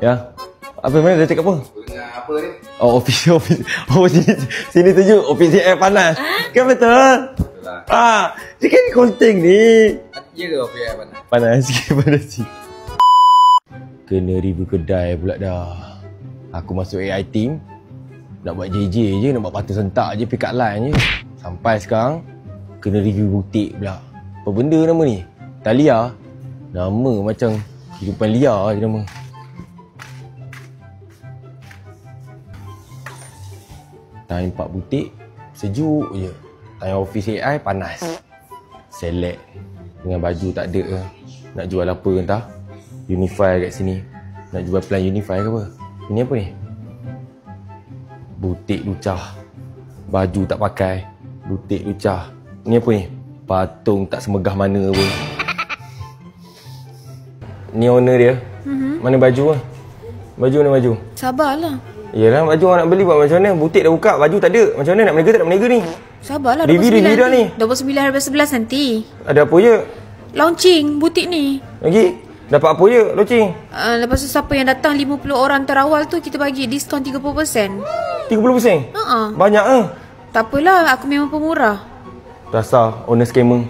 Ya. Apa mana dah cakap apa? Dengar apa ni? Oh, office. Oh, sini sejuk. Office air panas. Kan betul? Betul lah. Cakap ni konting ni. Ya ke office air panas? Panas sikit, panas sikit. Kena review kedai pula dah. Aku masuk AI team. Nak buat JJ je, nak buat patah sentak je, pick up line je. Sampai sekarang, kena review butik pula. Apa benda nama ni? Talia. Nama macam kehidupan liar je nama. Time 4 butik, sejuk je. Time office AI, panas. Select. Dengan baju tak ada ke. Nak jual apa entah. Unify kat sini. Nak jual plan Unify ke apa. Ini apa ni? Butik lucah. Baju tak pakai. Butik lucah. Ni apa ni? Patung tak semegah mana pun. Ni owner dia. Mana baju lah? Baju mana baju? Sabarlah. Yelah, baju orang nak beli buat macam mana? Butik dah buka, baju tak ada. Macam mana nak berniaga tak nak berniaga ni? Sabarlah, Review dah ni. 29 hari 11 nanti. Ada apa je? Launching butik ni. Lagi? Dapat apa je, launching? Lepas tu siapa yang datang 50 orang terawal tu kita bagi diskaun 30%. 30%? Ha-ha. Banyak ke? Tak apalah, aku memang pemurah. Dasar owner scammer.